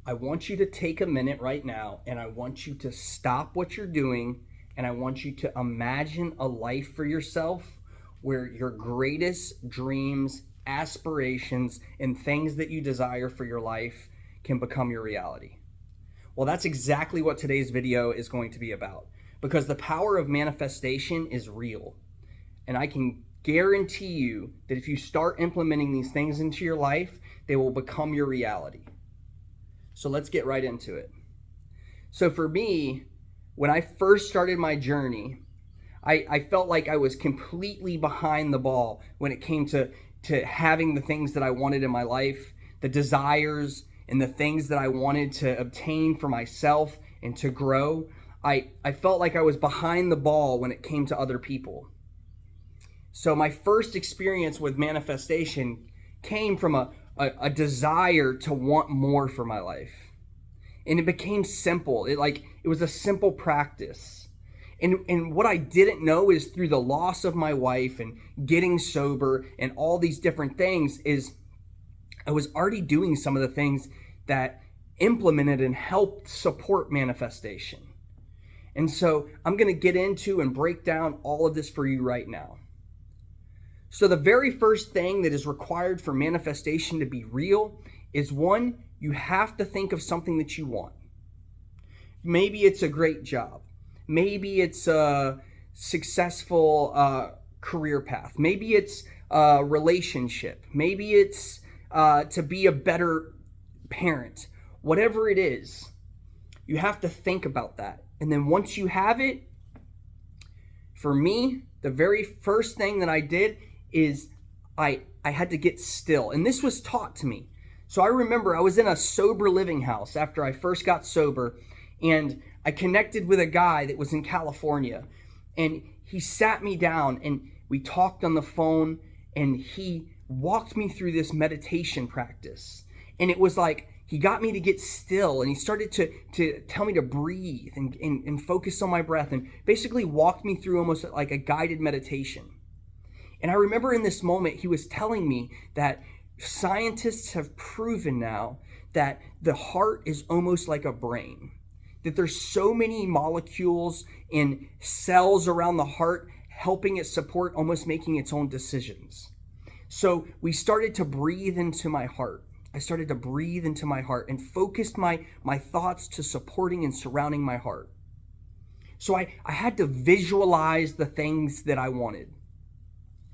I want you to take a minute right now and I want you to stop what you're doing and I want you to imagine a life for yourself where your greatest dreams, aspirations, and things that you desire for your life can become your reality. Well, that's exactly what today's video is going to be about, because the power of manifestation is real. And I can guarantee you that if you start implementing these things into your life, they will become your reality. So let's get right into it. So for me, when I first started my journey, I felt like I was completely behind the ball when it came to having the things that I wanted in my life, the desires and the things that I wanted to obtain for myself and to grow. I felt like I was behind the ball when it came to other people. So my first experience with manifestation came from a desire to want more for my life. And it became simple. It was a simple practice. And what I didn't know is through the loss of my wife and getting sober and all these different things is I was already doing some of the things that implemented and helped support manifestation. And so I'm going to get into and break down all of this for you right now. So the very first thing that is required for manifestation to be real is, one, you have to think of something that you want. Maybe it's a great job. Maybe it's a successful career path. Maybe it's a relationship. Maybe it's to be a better parent. Whatever it is, you have to think about that. And then once you have it, for me, the very first thing that I did is I had to get still. And this was taught to me. So I remember I was in a sober living house after I first got sober, and I connected with a guy that was in California, and he sat me down and we talked on the phone, and he walked me through this meditation practice. And it was like he got me to get still, and he started to tell me to breathe and focus on my breath, and basically walked me through almost like a guided meditation. And I remember in this moment, he was telling me that scientists have proven now that the heart is almost like a brain, that there's so many molecules and cells around the heart helping it support almost making its own decisions. So we started to breathe into my heart. I started to breathe into my heart and focused my thoughts to supporting and surrounding my heart. So I had to visualize the things that I wanted.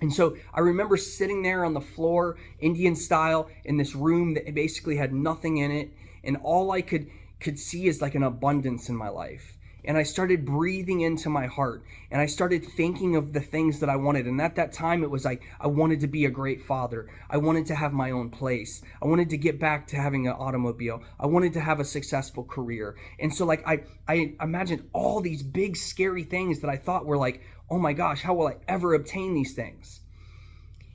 And so I remember sitting there on the floor, Indian style, in this room that basically had nothing in it. And all I could see is like an abundance in my life. And I started breathing into my heart. And I started thinking of the things that I wanted. And at that time, it was like, I wanted to be a great father. I wanted to have my own place. I wanted to get back to having an automobile. I wanted to have a successful career. And so like I imagined all these big, scary things that I thought were like, oh my gosh, how will I ever obtain these things?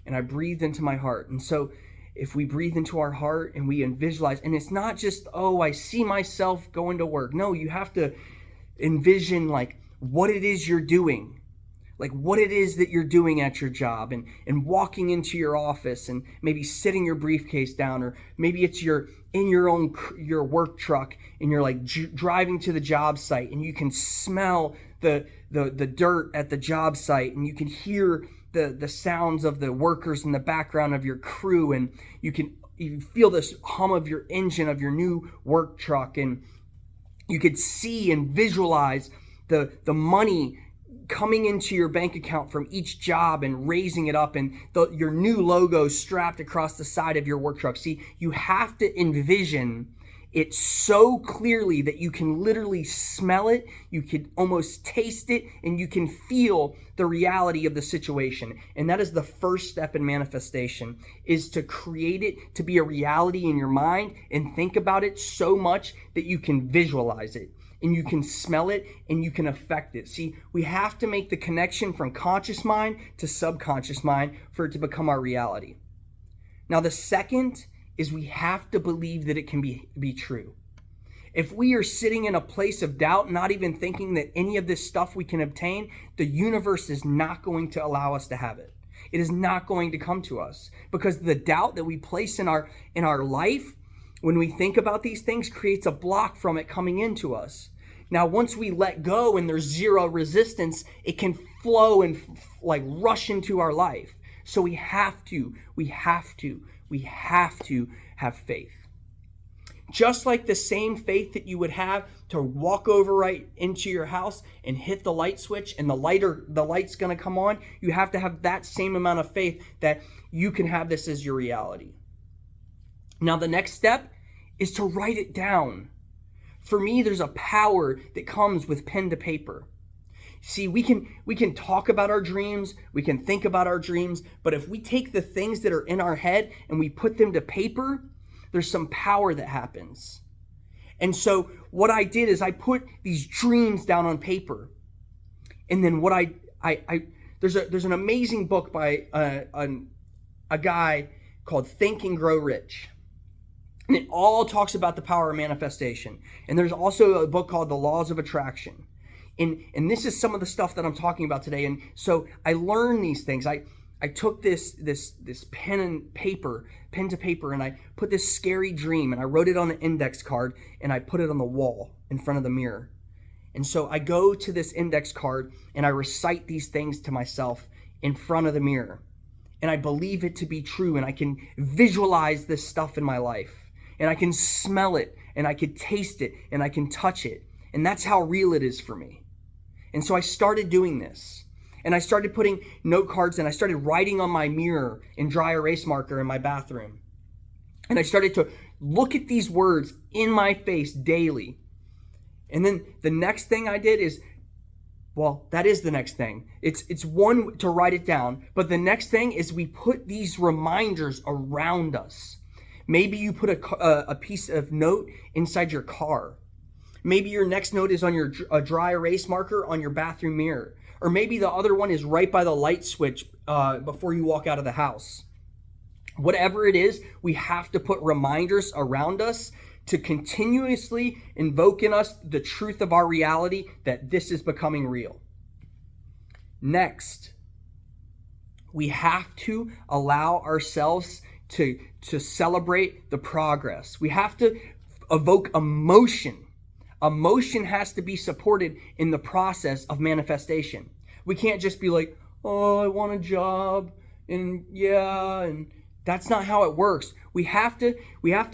And I breathed into my heart. And so if we breathe into our heart and we visualize, and it's not just, oh, I see myself going to work. No, you have to envision like what it is you're doing, like what it is that you're doing at your job, and walking into your office and maybe sitting your briefcase down, or maybe it's your work truck and you're like driving to the job site and you can smell the dirt at the job site, and you can hear the sounds of the workers in the background of your crew, and you feel this hum of your engine of your new work truck, and you could see and visualize the money coming into your bank account from each job and raising it up, and your new logo strapped across the side of your work truck. See, you have to envision it so clearly that you can literally smell it, you can almost taste it, and you can feel the reality of the situation. And that is the first step in manifestation, is to create it to be a reality in your mind and think about it so much that you can visualize it and you can smell it and you can affect it. See, we have to make the connection from conscious mind to subconscious mind for it to become our reality. Now, the second is we have to believe that it can be true. If we are sitting in a place of doubt, not even thinking that any of this stuff we can obtain, the universe is not going to allow us to have it. It is not going to come to us, because the doubt that we place in our life when we think about these things, creates a block from it coming into us. Now, once we let go and there's zero resistance, it can flow and like rush into our life. So we have to have faith. Just like the same faith that you would have to walk over right into your house and hit the light switch and the light's going to come on, you have to have that same amount of faith that you can have this as your reality. Now, the next step is to write it down. For me, there's a power that comes with pen to paper. See, we can talk about our dreams, we can think about our dreams, but if we take the things that are in our head and we put them to paper, there's some power that happens. And so what I did is I put these dreams down on paper. And then what there's an amazing book by a guy called Think and Grow Rich. And it all talks about the power of manifestation. And there's also a book called The Laws of Attraction. And this is some of the stuff that I'm talking about today. And so I learned these things. I took this pen to paper, and I put this scary dream, and I wrote it on an index card, and I put it on the wall in front of the mirror. And so I go to this index card, and I recite these things to myself in front of the mirror. And I believe it to be true, and I can visualize this stuff in my life. And I can smell it, and I can taste it, and I can touch it. And that's how real it is for me. And so I started doing this. And I started putting note cards, and I started writing on my mirror in dry erase marker in my bathroom. And I started to look at these words in my face daily. And then the next thing I did is, well, that is the next thing. It's one, to write it down. But the next thing is we put these reminders around us. Maybe you put a piece of note inside your car. Maybe your next note is on a dry erase marker on your bathroom mirror. Or maybe the other one is right by the light switch before you walk out of the house. Whatever it is, we have to put reminders around us to continuously invoke in us the truth of our reality that this is becoming real. Next, we have to allow ourselves to celebrate the progress. We have to evoke emotion. Emotion has to be supported in the process of manifestation. We can't just be like, oh, I want a job, and that's not how it works. We have to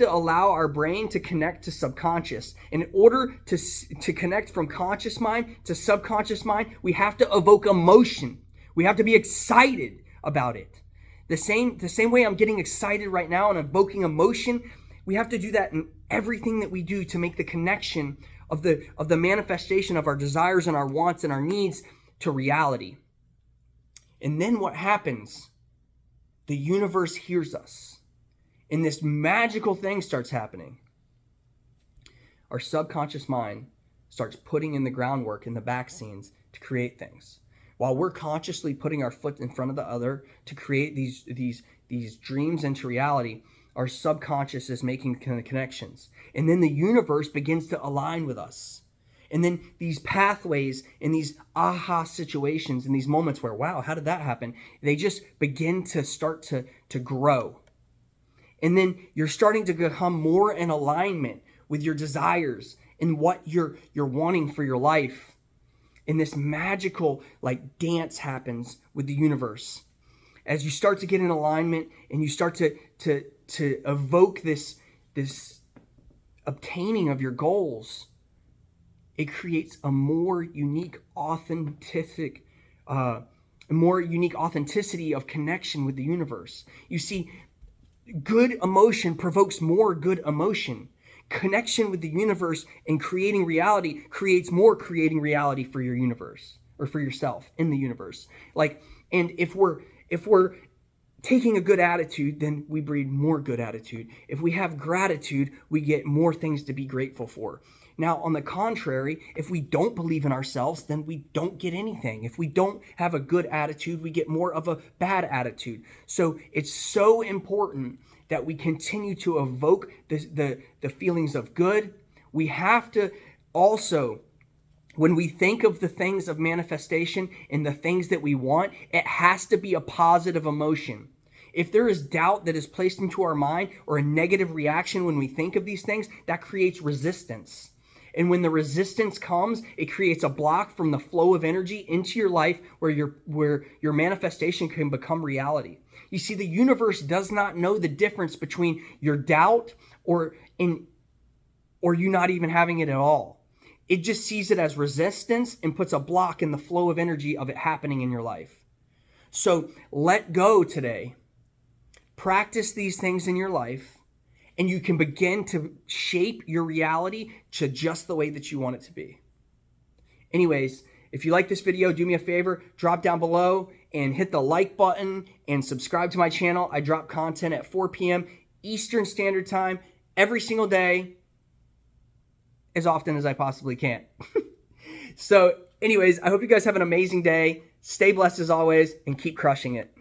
allow our brain to connect to subconscious. In order to connect from conscious mind to subconscious mind, we have to evoke emotion. We have to be excited about it. The same way I'm getting excited right now and evoking emotion, we have to do that in everything that we do to make the connection of the manifestation of our desires and our wants and our needs to reality. And then what happens? The universe hears us. And this magical thing starts happening. Our subconscious mind starts putting in the groundwork in the back scenes to create things. While we're consciously putting our foot in front of the other to create these dreams into reality, our subconscious is making connections. And then the universe begins to align with us. And then these pathways and these aha situations and these moments where, wow, how did that happen? They just begin to start to grow. And then you're starting to become more in alignment with your desires and what you're wanting for your life. And this magical dance happens with the universe. As you start to get in alignment and you start to evoke this obtaining of your goals, it creates a more unique authenticity of connection with the universe. You see, good emotion provokes more good emotion. Connection with the universe and creating reality creates more creating reality for your universe or for yourself in the universe. And if we're taking a good attitude, then we breed more good attitude. If we have gratitude, we get more things to be grateful for. Now, on the contrary, if we don't believe in ourselves, then we don't get anything. If we don't have a good attitude, we get more of a bad attitude. So it's so important that we continue to evoke the feelings of good. We have to also, when we think of the things of manifestation and the things that we want, it has to be a positive emotion. If there is doubt that is placed into our mind or a negative reaction when we think of these things, that creates resistance. And when the resistance comes, it creates a block from the flow of energy into your life where your manifestation can become reality. You see, the universe does not know the difference between your doubt or you not even having it at all. It just sees it as resistance and puts a block in the flow of energy of it happening in your life. So let go today. Practice these things in your life, and you can begin to shape your reality to just the way that you want it to be. Anyways, if you like this video, do me a favor, drop down below and hit the like button and subscribe to my channel. I drop content at 4 p.m. Eastern Standard Time every single day, as often as I possibly can. So anyways, I hope you guys have an amazing day. Stay blessed as always and keep crushing it.